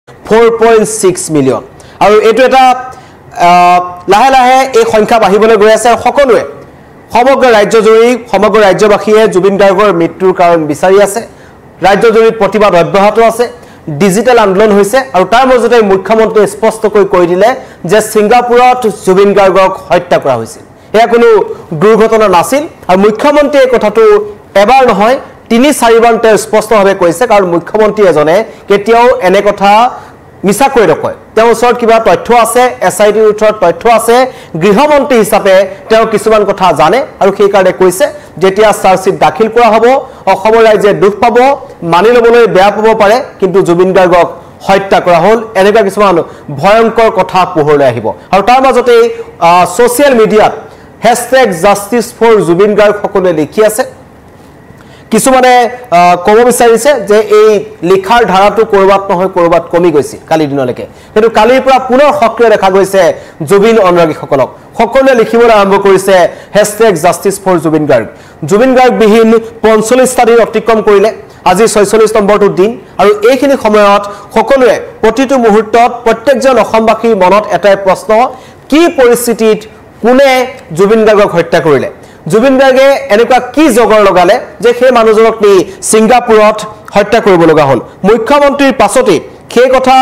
4.6 million আৰু এটো এটা লাহে লাহে এই সংখ্যা বাঢ়িবলৈ গৈ আছে সকলোৱে সমগ্ৰ ৰাজ্যজুৰি সমগ্ৰ ৰাজ্যবাসীয়ে জুবিন গাৰ্গৰ মৃত্যুৰ কাৰণ বিচাৰি আছে ৰাজ্যজুৰি প্ৰতিবাদ অব্যাহত আছে ডিজিটেল আন্দোলন হৈছে আৰু তাৰ মাজতে মুখ্যমন্ত্ৰীয়ে স্পষ্টকৈ কৈ দিলে যে সিংগাপুৰত জুবিন গাৰ্গক হত্যা কৰা হৈছিল এয়া কোনো দুৰ্ঘটনা নাছিল আৰু মুখ্যমন্ত্ৰীয়ে কথাটো এবাৰ নহয় 3-4 বাৰ স্পষ্টভাৱে কৈছে কাৰণ মুখ্যমন্ত্ৰী এজনে কেতিয়াও এনে কথা মিছা কৈ নকয় তেওঁৰ ওচৰত কিবা তথ্য আছে এসআইটিৰ ওচৰত তথ্য আছে গৃহমন্ত্ৰী হিচাপে তেওঁ কিছুমান কথা জানে আৰু সেই কাৰণে কৈছে যেতিয়া চাৰ্জশিট দাখিল কৰা হ'ব অসমৰ ৰাইজে দুখ পাব মানি লবলৈ বেয়া পাব পাৰে কিন্তু জুবিন গাৰ্গক হত্যা কৰা হ'ল এনেকুৱা কিছুমান ভয়ংকৰ কথা পোহৰলৈ আহিব আৰু তাৰ মাজতে সোশ্যাল মিডিয়াত #justice4Jubin Garg সকলোৱে লিখি আছে কিছুমানে কব বিচাৰিছে যে এই লিখাৰ ধাৰাটো কৰবাত নহয় কৰবাত কমি গৈছে কালি দিনলৈকে কিন্তু কালিৰ পৰা পুনৰ সক্ৰিয় দেখা গৈছে জুবিন অনুৰাগীসকলক সকলোৱে লিখিবলৈ আৰম্ভ কৰিছে #justice4Jubin Garg জুবিন গাৰ্গ বিহীন 45টা দিন অতিক্ৰম কৰিলে আজি 46 নম্বৰটো দিন আৰু এইখিনি সময়ত সকলোৱে প্ৰতিটো মুহূৰ্তত প্ৰত্যেকজন অসমবাসীৰ মনত এটাই প্ৰশ্ন কি পৰিস্থিতিত কোনে জুবিন গাৰ্গক হত্যা কৰিলে জুবিন গাৰ্গে এনেকুৱা কি জগৰ লগালে যে সেই মানুহজনক নি সিংগাপুৰত হত্যা কৰিব লগা হ'ল মুখ্যমন্ত্ৰীৰ পাছতে সেই কথা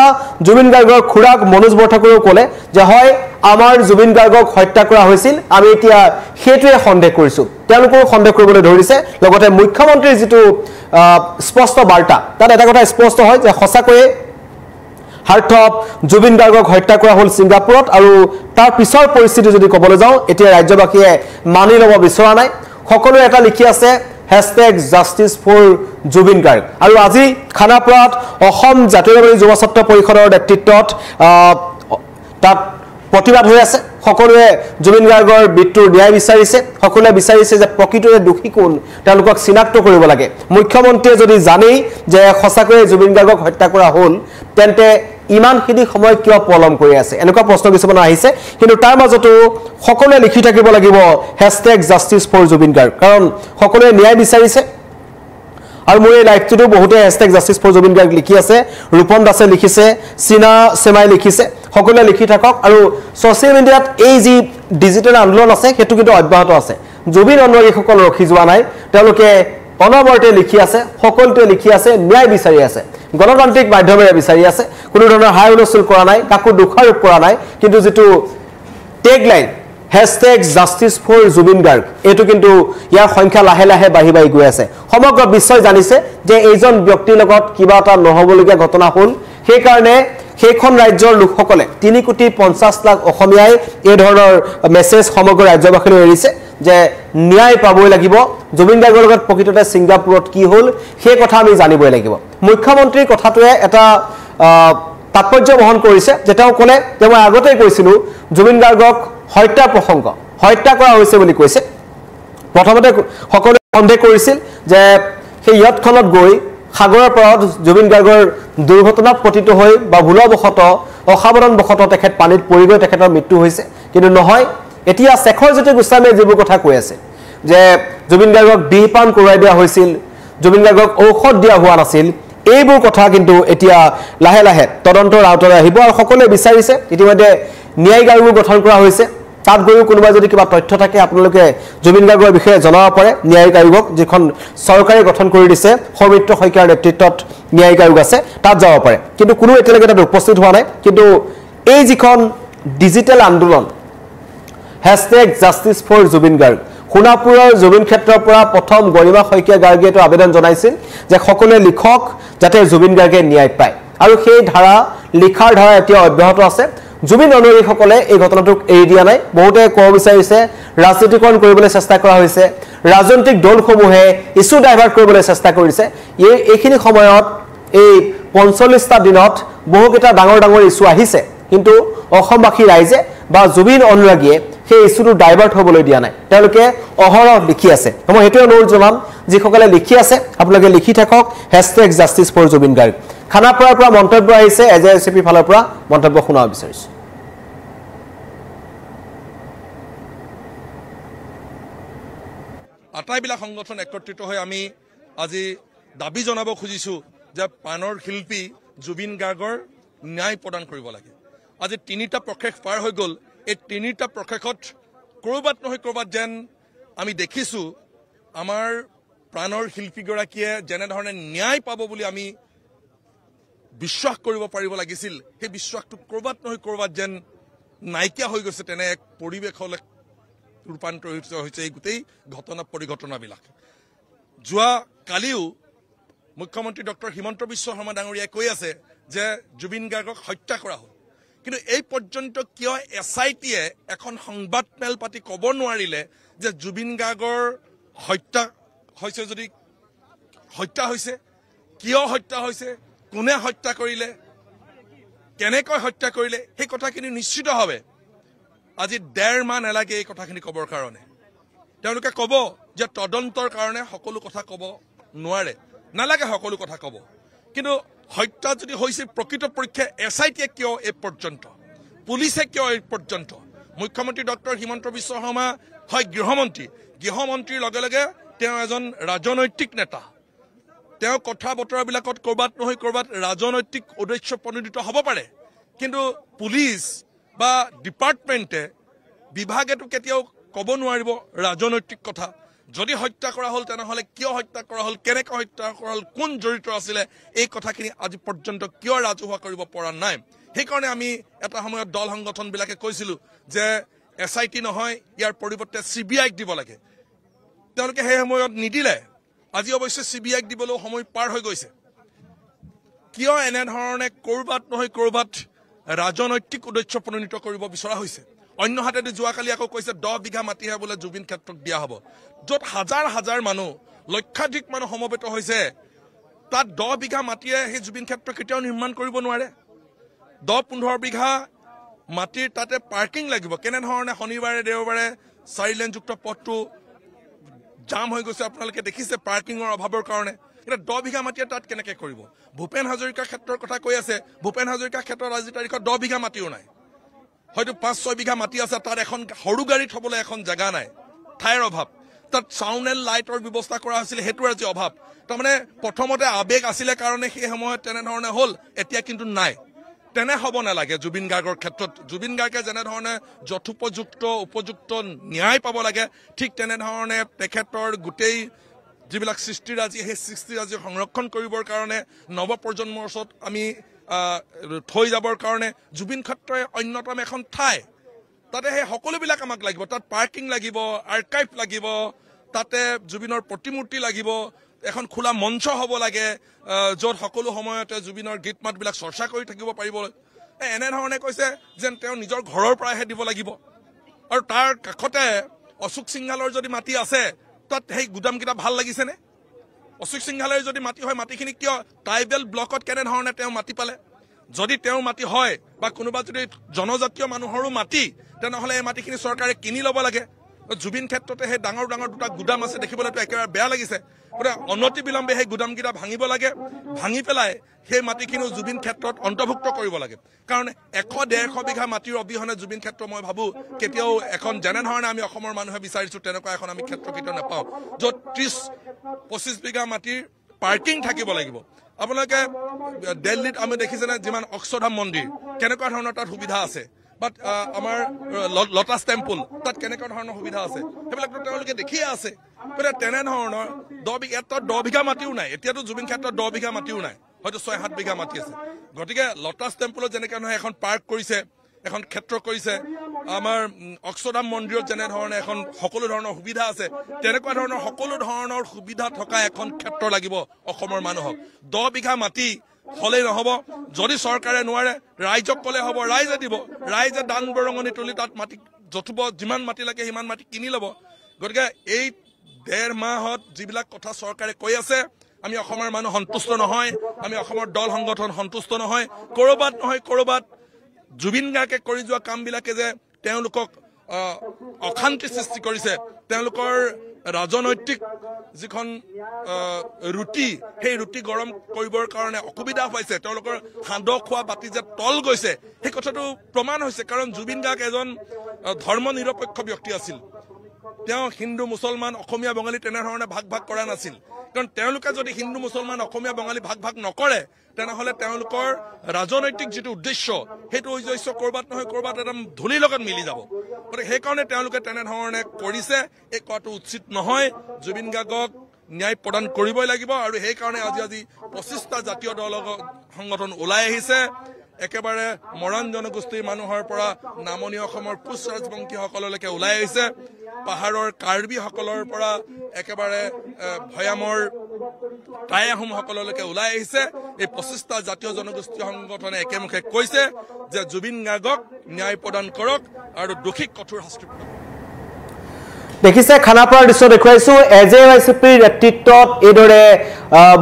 জুবিন গাৰ্গৰ খুৰাক মনোজ বৰঠাকুৰেও ক'লে যে হয় আমাৰ জুবিন গাৰ্গক হত্যা কৰা হৈছিল আমি এতিয়া হেতুৱে সন্দেহ কৰিছো তেওঁলোকো সন্দেহ কৰিবলৈ ধৰিছে লগতে মুখ্যমন্ত্ৰীৰ যেটো স্পষ্ট বাৰ্তা তাত এটা কথা স্পষ্ট হয় যে সঁচাকৈয়ে হাৰ্থপ জুবিন গাৰ্গক হত্যা কৰা হ'ল সিংগাপুৰত আৰু তাৰ পিছৰ পৰিস্থিতি যদি ক'বলৈ যাওঁ এতিয়া ৰাজ্যবাসীয়ে মানি ল'ব বিচৰা নাই সকলোৱে এটা লিখি আছে #justice4Jubin Garg আৰু আজি খানাপাৰাত অসম জাতীয়তাবাদী যুৱ ছাত্ৰ পৰিষদৰ নেতৃত্বত তাত প্ৰতিবাদ হৈ আছে সকলোৱে জুবিন গাৰ্গৰ মৃত্যুৰ ন্যায় বিচাৰিছে সকলোৱে বিচাৰিছে যে প্ৰকৃততে দোষী কোন তেওঁলোকক চিনাক্ত কৰিব লাগে মুখ্যমন্ত্ৰীয়ে যদি জানেই যে সঁচাকৈয়ে জুবিন গাৰ্গক হত্যা কৰা হ'ল তেন্তে ইমানখিনি সময় কিয় পলম কৰি আছে এনেকুৱা প্ৰশ্ন কিছুমান আহিছে কিন্তু তাৰ মাজতো সকলোৱে লিখি থাকিব লাগিব #justice4Jubin Garg কাৰণ সকলোৱে ন্যায় বিচাৰিছে আৰু মোৰ এই লাইভটো বহুতে #justice4Jubin Garg লিখি আছে ৰূপন দাসে লিখিছে সিনা সেমাই লিখিছে সকলোৱে লিখি থাকক আৰু সোশ্যাল মিডিয়াত এই যি ডিজিটেল আন্দোলন আছে হেতু কিন্তু অব্যাহত আছে জুবিন অনুৰাগীসকল ৰখি যোৱা নাই তেওঁলোকে অনবৰতে লিখি আছে সকলোৱে লিখি আছে ন্যায় বিচাৰি আছে গণতান্ত্ৰিক মাধ্যমেৰে বিচাৰি আছে কোনো ধৰণৰ হাই হুলস্থুল কৰা নাই কাকো দোষাৰোপ কৰা নাই কিন্তু যেটো টেগলাইন #justice4Jubin Garg এটো কিন্তু ইয়াৰ সংখ্যা লাহে লাহে বাঢ়ি গৈ আছে সমগ্ৰ বিশ্বই জানিছে যে এইজন ব্যক্তিৰ লগত কিবা এটা নহবলগীয়া ঘটনা হ'ল সেই কাৰণে সেইখন ৰাজ্যৰ লোকসকলে 3,50,00,000 অসমীয়াই এই ধৰণৰ মেছেজ সমগ্ৰ ৰাজ্যবাসীলৈ এৰিছে যে ন্যায় পাবই লাগিব জুবিন গাৰ্গৰ লগত প্ৰকৃততে সিংগাপুৰত কি হ'ল সেই কথা আমি জানিবই লাগিব মুখ্যমন্ত্ৰীৰ কথাটোৱে এটা তাৎপৰ্য বহন কৰিছে যে তেওঁ ক'লে যে মই আগতেই কৈছিলো জুবিন গাৰ্গক হত্যা প্ৰসংগ হত্যা কৰা হৈছে বুলি কৈছে প্ৰথমতে সকলোৱে সন্দেহ কৰিছিল যে সেই ইয়তখনত গৈ সাগৰৰ পাৰত জুবিন গাৰ্গৰ দুৰ্ঘটনাত পতিত হৈ বা ভুলবশত অসাৱধানবশত তেখেত পানীত পৰি গৈ তেখেতৰ মৃত্যু হৈছে কিন্তু নহয় এতিয়া শেখৰজ্যোতি গোস্বামীয়ে যিবোৰ কথা কৈ আছে যে জুবিন গাৰ্গক বিহপান কৰোৱাই দিয়া হৈছিল জুবিন গাৰ্গক ঔষধ দিয়া হোৱা নাছিল এইবোৰ কথা কিন্তু এতিয়া লাহে লাহে তদন্তৰ আওতালৈ আহিব আৰু সকলোৱে বিচাৰিছে ইতিমধ্যে ন্যায়িক আয়োগ গঠন কৰা হৈছে তাত গৈ কোনোবা যদি কিবা তথ্য থাকে আপোনালোকে জুবিন গাৰ্গৰ বিষয়ে জনাব পাৰে ন্যায়িক আয়োগক যিখন চৰকাৰে গঠন কৰি দিছে সৌমিত্ৰ শইকীয়াৰ নেতৃত্বত ন্যায়িক আয়োগ আছে তাত যাব পাৰে কিন্তু কোনো এতিয়ালৈকে তাত উপস্থিত হোৱা নাই কিন্তু এই যিখন ডিজিটেল আন্দোলন #justice4Jubin Garg সোণাপুৰৰ জুবিন ক্ষেত্ৰৰ পৰা প্ৰথম গৰিমা শইকীয়া গাৰ্গে এটা আবেদন জনাইছিল যে সকলোৱে লিখক যাতে জুবিন গাৰ্গে ন্যায় পায় আৰু সেই ধাৰা লিখাৰ ধাৰা এতিয়া অব্যাহত আছে জুবিন অনুৰাগীসকলে এই ঘটনাটোক এৰি দিয়া নাই বহুতে ক'ব বিচাৰিছে ৰাজনীতিকৰণ কৰিবলৈ চেষ্টা কৰা হৈছে ৰাজনৈতিক দলসমূহে ইস্যু ডাইভাৰ্ট কৰিবলৈ চেষ্টা কৰিছে এইখিনি সময়ত এই 45টা দিনত বহুকেইটা ডাঙৰ ডাঙৰ ইস্যু আহিছে কিন্তু অসমবাসী ৰাইজে বা জুবিন অনুৰাগীয়ে সেই ইস্যুটো ডাইভাৰ্ট হ'বলৈ দিয়া নাই তেওঁলোকে অহৰহ লিখি আছে মই হেতু অনুৰোধ জনাম যিসকলে লিখি আছে আপোনালোকে লিখি থাকক #justice4Jubin Garg খানাপাৰাৰ পৰা মন্তব্য আহিছে এজেএছপি ফালৰ পৰা মন্তব্য শুনাব বিচাৰিছো আটাইবিলাক সংগঠন একত্ৰিত হৈ আমি আজি দাবী জনাব খুজিছো যে পানৰ শিল্পী জুবিন গাৰ্গৰ ন্যায় প্ৰদান কৰিব লাগে আজি 3টা প্ৰশেষ পাৰ হৈ গ'ল এই 3টা প্ৰশেষত কৰবাত নহয় কৰবাত যেন আমি দেখিছো আমাৰ প্ৰাণৰ শিল্পীগৰাকীয়ে যেনে ধৰণে ন্যায় পাব বুলি আমি বিশ্বাস কৰিব পাৰিব লাগিছিল সেই বিশ্বাসটো কৰবাত নহয় কৰবাত যেন নাইকিয়া হৈ গৈছে তেনে এক পৰিৱেশলৈ ৰূপান্তৰিত হৈছে এই গোটেই ঘটনা পৰিঘটনাবিলাক যোৱা কালিও মুখ্যমন্ত্ৰী ডক্টৰ হিমন্ত বিশ্ব শৰ্মা ডাঙৰীয়াই কৈ আছে যে জুবিন গাৰ্গক হত্যা কৰা হ'ল কিন্তু এই পৰ্যন্ত কিয় এছআইটিয়ে এখন সংবাদমেল পাতি ক'ব নোৱাৰিলে যে জুবিন গাৰ্গৰ হত্যা হৈছে যদি হত্যা হৈছে কিয় হত্যা হৈছে কোনে হত্যা কৰিলে কেনেকৈ হত্যা কৰিলে সেই কথাখিনি নিশ্চিতভাৱে আজি 1.5 মাহ নালাগে এই কথাখিনি ক'বৰ কাৰণে তেওঁলোকে ক'ব যে তদন্তৰ কাৰণে সকলো কথা ক'ব নোৱাৰে নালাগে সকলো কথা ক'ব কিন্তু হত্যা যদি হৈছে প্ৰকৃত পৰীক্ষা এছআইটিয়ে কিয় এই পৰ্যন্ত পুলিচে কিয় এই পৰ্যন্ত মুখ্যমন্ত্ৰী ডক্টৰ হিমন্ত বিশ্ব শৰ্মা হয় গৃহমন্ত্ৰীৰ লগে লগে তেওঁ এজন ৰাজনৈতিক নেতা তেওঁ কথা বতৰাবিলাকত কৰবাত নহয় কৰবাত ৰাজনৈতিক উদ্দেশ্য প্ৰণোদিত হ'ব পাৰে কিন্তু পুলিচ বা ডিপাৰ্টমেণ্টে বিভাগেটো কেতিয়াও ক'ব নোৱাৰিব ৰাজনৈতিক কথা যদি হত্যা কৰা হ'ল তেনেহ'লে কিয় হত্যা কৰা হ'ল কেনেকৈ হত্যা কৰা হ'ল কোন জড়িত আছিলে এই কথাখিনি আজি পৰ্যন্ত কিয় ৰাজহুৱা কৰিব পৰা নাই সেইকাৰণে আমি এটা সময়ত দল সংগঠনবিলাকে কৈছিলোঁ যে এছআইটি নহয় ইয়াৰ পৰিৱৰ্তে CBIক দিব লাগে তেওঁলোকে সেই সময়ত নিদিলে আজি অৱশ্যে CBIক দিবলৈ সময় পাৰ হৈ গৈছে কিয় এনেধৰণে কৰবাত নহয় কৰবাত ৰাজনৈতিক উদ্দেশ্য প্ৰণোদিত কৰিব বিচৰা হৈছে অন্য হাতেদি যোৱাকালি আকৌ কৈছে 10 বিঘা মাটিহে বোলে জুবিন ক্ষেত্ৰক দিয়া হ'ব য'ত হাজাৰ হাজাৰ মানুহ লক্ষাধিক মানুহ সমবেত হৈছে তাত 10 বিঘা মাটিয়ে সেই জুবিন ক্ষেত্ৰ কেতিয়াও নিৰ্মাণ কৰিব নোৱাৰে 10-15 বিঘা মাটিৰ তাতে পাৰ্কিং লাগিব কেনেধৰণে শনিবাৰে দেওবাৰে 4 লেনযুক্ত পথটো জাম হৈ গৈছে আপোনালোকে দেখিছে পাৰ্কিঙৰ অভাৱৰ কাৰণে এটা 10 বিঘা মাটিয়ে তাত কেনেকৈ কৰিব ভূপেন হাজৰিকা ক্ষেত্ৰৰ কথা কৈ আছে ভূপেন হাজৰিকা ক্ষেত্ৰত আজি তাৰিখত 10 বিঘা মাটিও নাই হয়তো 5-6 বিঘা মাটি আছে তাত এখন সৰু গাড়ী থবলৈ এখন জাগা নাই ঠাইৰ অভাৱ তাত সাউণ্ড এণ্ড লাইটৰ ব্যৱস্থা কৰা হৈছিল হেতুৰ আজি অভাৱ তাৰমানে প্ৰথমতে আবেগ আছিলে কাৰণে সেই সময়ত তেনেধৰণে হ'ল এতিয়া কিন্তু নাই তেনে হ'ব নালাগে জুবিন গাৰ্গৰ ক্ষেত্ৰত জুবিন গাৰ্গে যেনেধৰণে যথোপযুক্ত উপযুক্ত ন্যায় পাব লাগে ঠিক তেনেধৰণে তেখেতৰ গোটেই যিবিলাক সৃষ্টিৰাজি সেই সৃষ্টিৰাজি সংৰক্ষণ কৰিবৰ কাৰণে নৱপ্ৰজন্মৰ ওচৰত আমি থৈ যাবৰ কাৰণে জুবিন ক্ষেত্ৰই অন্যতম এখন ঠাই তাতে সেই সকলোবিলাক আমাক লাগিব তাত পাৰ্কিং লাগিব আৰ্কাইভ লাগিব তাতে জুবিনৰ প্ৰতিমূৰ্তি লাগিব এখন খোলা মঞ্চ হ'ব লাগে য'ত সকলো সময়তে জুবিনৰ গীত মাতবিলাক চৰ্চা কৰি থাকিব পাৰিব এনেধৰণে কৈছে যেন তেওঁ নিজৰ ঘৰৰ পৰাহে দিব লাগিব আৰু তাৰ কাষতে অশোক সিংহালৰ যদি মাটি আছে তাত সেই গুদামকেইটা ভাল লাগিছেনে অশোক সিংহালৰ যদি মাটি হয় মাটিখিনি কিয় ট্ৰাইবেল ব্লকত কেনেধৰণে তেওঁ মাটি পালে যদি তেওঁ মাটি হয় বা কোনোবা যদি জনজাতীয় মানুহৰো মাটি তেনেহ'লে এই মাটিখিনি চৰকাৰে কিনি ল'ব লাগে জুবিন ক্ষেত্ৰতে সেই ডাঙৰ ডাঙৰ দুটা গুদাম আছে দেখিবলৈতো একেবাৰে বেয়া লাগিছে গতিকে অনতি বিলম্বে সেই গুদামকেইটা ভাঙিব লাগে ভাঙি পেলাই সেই মাটিখিনিও জুবিন ক্ষেত্ৰত অন্তৰ্ভুক্ত কৰিব লাগে কাৰণ 100-150 বিঘা মাটিৰ অবিহনে জুবিন ক্ষেত্ৰ মই ভাবোঁ কেতিয়াও এখন যেনেধৰণে আমি অসমৰ মানুহে বিচাৰিছোঁ তেনেকুৱা এখন আমি ক্ষেত্ৰ কেতিয়াও নাপাওঁ য'ত 30-25 বিঘা মাটিৰ পাৰ্কিং থাকিব লাগিব আপোনালোকে দিল্লীত আমি দেখিছেনে যিমান অক্ষৰধাম মন্দিৰ কেনেকুৱা ধৰণৰ তাত সুবিধা আছে বাট আমাৰ লটাছ টেম্পল তাত কেনেকুৱা ধৰণৰ সুবিধা আছে সেইবিলাকতো তেওঁলোকে দেখিয়ে আছে গতিকে তেনেধৰণৰ 10 বিঘা মাটিও নাই এতিয়াতো জুবিন ক্ষেত্ৰত 10 বিঘা মাটিও নাই হয়তো 6-7 বিঘা মাটি আছে গতিকে লটাছ টেম্পলত যেনেকৈ নহয় এখন পাৰ্ক কৰিছে এখন ক্ষেত্ৰ কৰিছে আমাৰ অক্ষৰধাম মন্দিৰত যেনেধৰণে এখন সকলো ধৰণৰ সুবিধা আছে তেনেকুৱা ধৰণৰ সকলো ধৰণৰ সুবিধা থকা এখন ক্ষেত্ৰ লাগিব অসমৰ মানুহক 10 বিঘা মাটি হলেই নহ'ব যদি চৰকাৰে নোৱাৰে ৰাইজক ক'লে হ'ব ৰাইজে দিব ৰাইজে দান বৰঙণি তুলি তাত মাটি যথোপ যিমান মাটি লাগে সিমান মাটি কিনি ল'ব গতিকে এই 1.5 মাহত যিবিলাক কথা চৰকাৰে কৈ আছে আমি অসমৰ মানুহ সন্তুষ্ট নহয় আমি অসমৰ দল সংগঠন সন্তুষ্ট নহয় কৰবাত নহয় কৰবাত জুবিন গাৰ্গে কৰি যোৱা কামবিলাকে যে তেওঁলোকক অশান্তি সৃষ্টি কৰিছে তেওঁলোকৰ ৰাজনৈতিক যিখন ৰুটি সেই ৰুটি গৰম কৰিবৰ কাৰণে অসুবিধা পাইছে তেওঁলোকৰ হাঁদ খোৱা বাতি যে তল গৈছে সেই কথাটো প্ৰমাণ হৈছে কাৰণ জুবিন গাৰ্গ এজন ধৰ্ম নিৰপেক্ষ ব্যক্তি আছিল তেওঁ হিন্দু মুছলমান অসমীয়া বঙালী তেনেধৰণে ভাগ ভাগ কৰা নাছিল কাৰণ তেওঁলোকে যদি হিন্দু মুছলমান অসমীয়া বঙালী ভাগ ভাগ নকৰে তেনেহলে তেওঁলোকৰ ৰাজনৈতিক যেটো উদ্দেশ্য হেতু উদ্দেশ্য কৰবাত নহয় কৰবাত একদম ধুলিৰ লগত মিলি যাব গতিকে সেই কাৰণে তেওঁলোকে তেনেধৰণে কৰিছে এই কথাটো উচিত নহয় জুবিন গাৰ্গক ন্যায় প্ৰদান কৰিবই লাগিব আৰু সেই কাৰণে আজি 25টা জাতীয় দল সংগঠন ওলাই আহিছে একেবাৰে মৰাণ জনগোষ্ঠীৰ মানুহৰ পৰা নামনি অসমৰ কোচ ৰাজবংশীসকললৈকে ওলাই আহিছে পাহাৰৰ কাৰ্বি সকলৰ পৰা একেবাৰে ভয়ামৰ টাই আহোম সকললৈকে ওলাই আহিছে এই 25টা জাতীয় জনগোষ্ঠী সংগঠনে একেমুখে কৈছে যে জুবিন গাৰ্গক ন্যায় প্ৰদান কৰক আৰু দোষীক কঠোৰ শাস্তি প্ৰদান দেখিছে খানাপাৰাৰ দৃশ্য দেখুৱাইছো এজেৱাইচিপিৰ নেতৃত্বত এইদৰে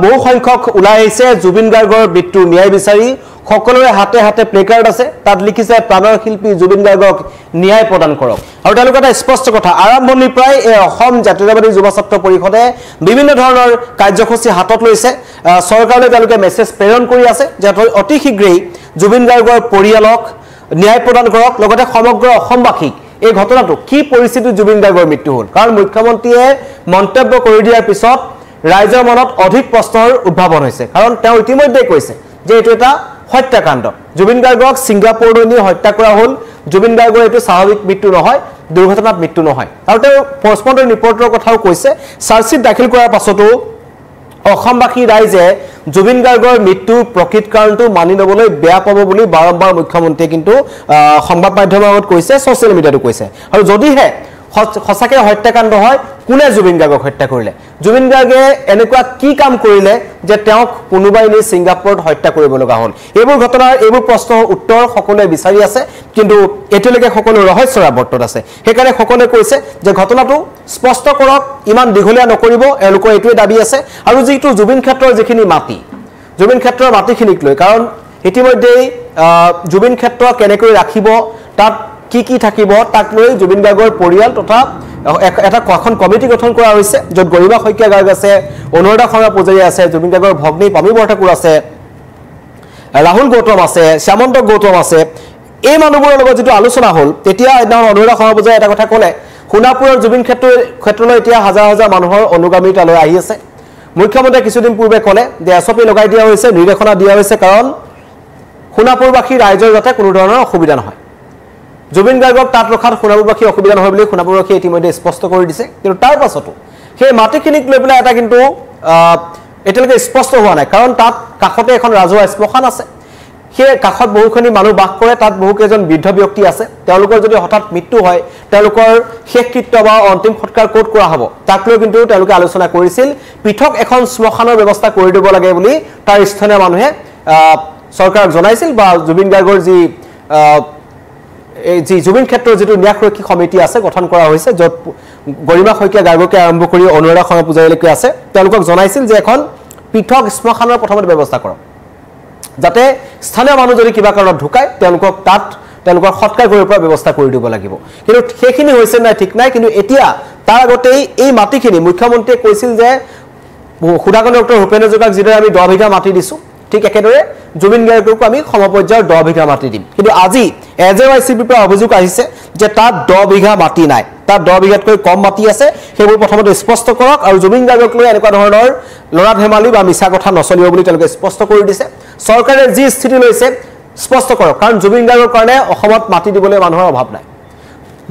বহু সংখ্যক ওলাই আহিছে জুবিন গাৰ্গৰ মৃত্যুৰ ন্যায় বিচাৰি সকলোৰে হাতে হাতে প্লেকাৰ্ড আছে তাত লিখিছে প্ৰাণৰ শিল্পী জুবিন গাৰ্গক ন্যায় প্ৰদান কৰক আৰু তেওঁলোকৰ এটা স্পষ্ট কথা আৰম্ভণিৰ পৰাই এই অসম জাতীয়তাবাদী যুৱ ছাত্ৰ পৰিষদে বিভিন্ন ধৰণৰ কাৰ্যসূচী হাতত লৈছে চৰকাৰলৈ তেওঁলোকে মেছেজ প্ৰেৰণ কৰি আছে যে অতি শীঘ্ৰেই জুবিন গাৰ্গৰ পৰিয়ালক ন্যায় প্ৰদান কৰক লগতে সমগ্ৰ অসমবাসীক এই ঘটনাটো কি পৰিস্থিতিত জুবিন গাৰ্গৰ মৃত্যু হ'ল কাৰণ মুখ্যমন্ত্ৰীয়ে মন্তব্য কৰি দিয়াৰ পিছত ৰাইজৰ মনত অধিক প্ৰশ্নৰ উদ্ভাৱন হৈছে কাৰণ তেওঁ ইতিমধ্যে কৈছে যে এইটো এটা হত্যাকাণ্ড জুবিন গাৰ্গক ছিংগাপুৰলৈ নি হত্যা কৰা হ'ল জুবিন গাৰ্গৰ এইটো স্বাভাৱিক মৃত্যু নহয় দুৰ্ঘটনাত মৃত্যু নহয় আৰু তেওঁ পষ্টমৰ্টেম ৰিপৰ্টৰ কথাও কৈছে চাৰ্জশ্বিট দাখিল কৰাৰ পাছতো অসমবাসী ৰাইজে জুবিন গাৰ্গৰ মৃত্যুৰ প্ৰকৃত কাৰণটো মানি ল'বলৈ বেয়া পাব বুলি বাৰম্বাৰ মুখ্যমন্ত্ৰীয়ে কিন্তু সংবাদ মাধ্যমৰ আগত কৈছে ছ'চিয়েল মিডিয়াতো কৈছে আৰু যদিহে সঁচাকৈ হত্যাকাণ্ড হয় কোনে জুবিন গাৰ্গক হত্যা কৰিলে জুবিন গাৰ্গে এনেকুৱা কি কাম কৰিলে যে তেওঁক কোনোবাই নি ছিংগাপুৰত হত্যা কৰিব লগা হ'ল এইবোৰ ঘটনাৰ এইবোৰ প্ৰশ্নৰ উত্তৰ সকলোৱে বিচাৰি আছে কিন্তু এতিয়ালৈকে সকলো ৰহস্যৰ আৱৰ্তত আছে সেইকাৰণে সকলোৱে কৈছে যে ঘটনাটো স্পষ্ট কৰক ইমান দীঘলীয়া নকৰিব এওঁলোকৰ এইটোৱে দাবী আছে আৰু যিটো জুবিন ক্ষেত্ৰৰ যিখিনি মাটি জুবিন ক্ষেত্ৰৰ মাটিখিনিক লৈ কাৰণ ইতিমধ্যেই জুবিন ক্ষেত্ৰ কেনেকৈ ৰাখিব তাত কি থাকিব তাক লৈ জুবিন গাৰ্গৰ পৰিয়াল তথা এটা এখন কমিটি গঠন কৰা হৈছে য'ত গৰিমা শইকীয়া গাৰ্গ আছে অনুৰাধা শৰ্মা পূজাৰী আছে জুবিন গাৰ্গৰ ভগ্নী পামী বৰঠাকুৰ আছে ৰাহুল গৌতম আছে শ্যামন্ত গৌতম আছে এই মানুহবোৰৰ লগত যিটো আলোচনা হ'ল তেতিয়া এদিন অনুৰাধা শৰ্মা পূজাৰী এটা কথা ক'লে সোণাপুৰৰ জুবিন ক্ষেত্ৰলৈ এতিয়া হাজাৰ হাজাৰ মানুহৰ অনুগামী তালৈ আহি আছে মুখ্যমন্ত্ৰীয়ে কিছুদিন পূৰ্বে ক'লে যে এছপি লগাই দিয়া হৈছে নিৰ্দেশনা দিয়া হৈছে কাৰণ সোণাপুৰবাসী ৰাইজৰ যাতে কোনো ধৰণৰ অসুবিধা নহয় জুবিন গাৰ্গক তাত ৰখাত সোণাপুৰবাসী অসুবিধা নহয় বুলি সোণাপুৰবাসীয়ে ইতিমধ্যে স্পষ্ট কৰি দিছে কিন্তু তাৰ পাছতো সেই মাটিখিনিক লৈ পেলাই এটা কিন্তু এতিয়ালৈকে স্পষ্ট হোৱা নাই কাৰণ তাত কাষতে এখন ৰাজহুৱা শ্মশান আছে সেই কাষত বহুখিনি মানুহ বাস কৰে তাত বহুকেইজন বৃদ্ধ ব্যক্তি আছে তেওঁলোকৰ যদি হঠাৎ মৃত্যু হয় তেওঁলোকৰ শেষকৃত্য বা অন্তিম সৎকাৰ ক'ত কৰা হ'ব তাক লৈ কিন্তু তেওঁলোকে আলোচনা কৰিছিল পৃথক এখন শ্মশানৰ ব্যৱস্থা কৰি দিব লাগে বুলি তাৰ স্থানীয় মানুহে চৰকাৰক জনাইছিল বা জুবিন গাৰ্গৰ যি জুবিন ক্ষেত্ৰৰ যিটো ন্যায়সুৰক্ষী সমিতি আছে গঠন কৰা হৈছে য'ত গৰিমা শইকীয়া গাৰ্গকে আৰম্ভ কৰি অনুৰাধা শৰ্মা পূজাৰীলৈকে আছে তেওঁলোকক জনাইছিল যে এখন পৃথক শ্মশানৰ প্ৰথমতে ব্যৱস্থা কৰক যাতে স্থানীয় মানুহ যদি কিবা কাৰণত ঢুকায় তেওঁলোকক তাত তেওঁলোকৰ সৎকাৰ কৰিব পৰা ব্যৱস্থা কৰি দিব লাগিব কিন্তু সেইখিনি হৈছে নাই ঠিক নাই কিন্তু এতিয়া তাৰ আগতেই এই মাটিখিনি মুখ্যমন্ত্ৰীয়ে কৈছিল যে সুধাকৰ্ণী ডক্টৰ ভূপেন হাজৰিকাক যিদৰে আমি 10 বিঘা মাটি দিছোঁ ঠিক একেদৰে জুবিন গাৰ্গকো আমি সমপৰ্যায়ৰ 10 বিঘা মাটি দিম কিন্তু আজি এজেৱাইচিপিৰ পৰা অভিযোগ আহিছে যে তাত 10 বিঘা মাটি নাই তাত 10 বিঘাতকৈ কম মাটি আছে সেইবোৰ প্ৰথমতে স্পষ্ট কৰক আৰু জুবিন গাৰ্গক লৈ এনেকুৱা ধৰণৰ লৰা ধেমালি বা মিছা কথা নচলিব বুলি তেওঁলোকে স্পষ্ট কৰি দিছে চৰকাৰে যি স্থিতি লৈছে স্পষ্ট কৰক কাৰণ জুবিন গাৰ্গৰ কাৰণে অসমত মাটি দিবলৈ মানুহৰ অভাৱ নাই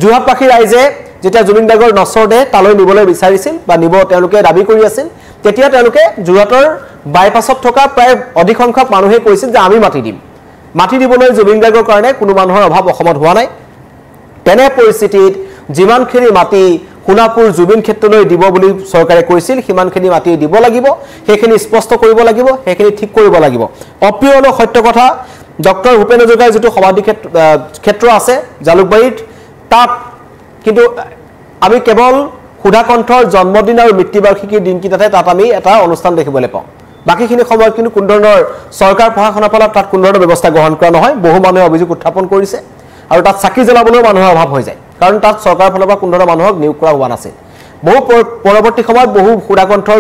যোৰহাটবাসী ৰাইজে যেতিয়া জুবিন গাৰ্গৰ নচৰদে তালৈ নিবলৈ বিচাৰিছিল বা নিব তেওঁলোকে দাবী কৰি আছিল তেতিয়া তেওঁলোকে যোৰহাটৰ বাইপাছত থকা প্ৰায় অধিক সংখ্যক মানুহে কৈছিল যে আমি মাটি দিবলৈ জুবিন গাৰ্গৰ কাৰণে কোনো মানুহৰ অভাৱ অসমত হোৱা নাই তেনে পৰিস্থিতিত যিমানখিনি মাটি সোণাপুৰ জুবিন ক্ষেত্ৰলৈ দিব বুলি চৰকাৰে কৈছিল সিমানখিনি মাটি দিব লাগিব সেইখিনি স্পষ্ট কৰিব লাগিব সেইখিনি ঠিক কৰিব লাগিব অপ্ৰিয় সত্য কথা ডক্টৰ ভূপেন হাজৰিকাৰ যিটো সমাধি ক্ষেত্ৰ আছে জালুকবাৰীত তাত কিন্তু আমি কেৱল সুধাকণ্ঠৰ জন্মদিন আৰু মৃত্যুবাৰ্ষিকীৰ দিনকেইটাতে তাত আমি এটা অনুষ্ঠান দেখিবলৈ পাওঁ বাকিখিনি সময়ত কিন্তু কোনো ধৰণৰ চৰকাৰ প্ৰশাসনৰ ফালত তাত কোনো ধৰণৰ ব্যৱস্থা গ্ৰহণ কৰা নহয় বহু মানুহে অভিযোগ উত্থাপন কৰিছে আৰু তাত চাকি জ্বলাবলৈও মানুহৰ অভাৱ হৈ যায় কাৰণ তাত চৰকাৰৰ ফালৰ পৰা কোনো ধৰণৰ মানুহক নিয়োগ কৰা হোৱা নাছিল বহু পৰৱৰ্তী সময়ত বহু সুধাকণ্ঠৰ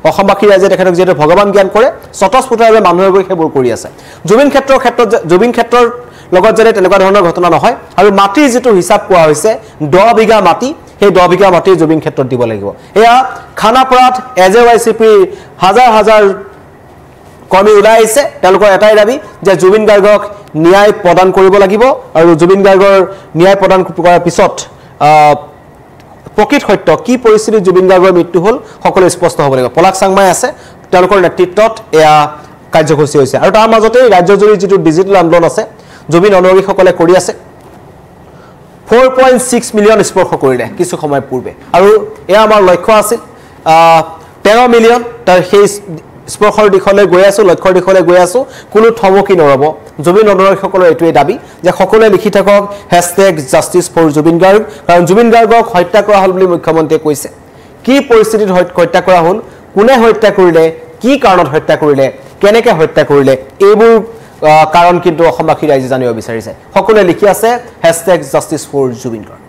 অসমবাসী ৰাইজে তেখেতক যিহেতু ভগৱান জ্ঞান কৰে স্বতঃস্ফূৰ্তভাৱে মানুহে গৈ সেইবোৰ কৰি আছে জুবিন ক্ষেত্ৰৰ লগত যাতে তেনেকুৱা ধৰণৰ ঘটনা নহয় আৰু মাটিৰ যিটো হিচাপ কোৱা হৈছে 10 বিঘা মাটি সেই 10 বিঘা মাটি জুবিন ক্ষেত্ৰত দিব লাগিব এয়া খানাপাৰাত এজেৱাইচিপি হাজাৰ হাজাৰ কৰ্মী ওলাই আহিছে তেওঁলোকৰ এটাই দাবী যে জুবিন গাৰ্গক ন্যায় প্ৰদান কৰিব লাগিব আৰু জুবিন গাৰ্গৰ ন্যায় প্ৰদান কৰাৰ পিছত প্ৰকৃত সত্য কি পৰিস্থিতি জুবিন গাৰ্গৰ মৃত্যু হ'ল সকলো স্পষ্ট হ'ব লাগিব পলাক চাংমাই আছে তেওঁলোকৰ নেতৃত্বত এয়া কাৰ্যসূচী হৈছে আৰু তাৰ মাজতে ৰাজ্যজুৰি যিটো ডিজিটেল আন্দোলন আছে জুবিন অনুৰাগীসকলে কৰি আছে 4.6 মিলিয়ন স্পৰ্শ কৰিলে কিছু সময় পূৰ্বে আৰু এয়া আমাৰ লক্ষ্য আছিল 13 মিলিয়ন তাৰ সেই স্পৰ্শৰ দিশলৈ গৈ আছো লক্ষ্যৰ দিশলৈ গৈ আছো কোনো থমকি নৰব জুবিন অনুৰাগীসকলৰ এটোৱে দাবী যে সকলোৱে লিখি থাকক #justice4Jubin Garg কাৰণ জুবিন গাৰ্গক হত্যা কৰা হ'ল বুলি মুখ্যমন্ত্ৰীয়ে কৈছে কি পৰিস্থিতিত হত্যা কৰা হ'ল কোনে হত্যা কৰিলে কি কাৰণত হত্যা কৰিলে কেনেকৈ হত্যা কৰিলে এইবোৰ কাৰণ কিন্তু অসমবাসী ৰাইজে জানিব বিচাৰিছে সকলোৱে লিখি আছে #justice4Jubin Garg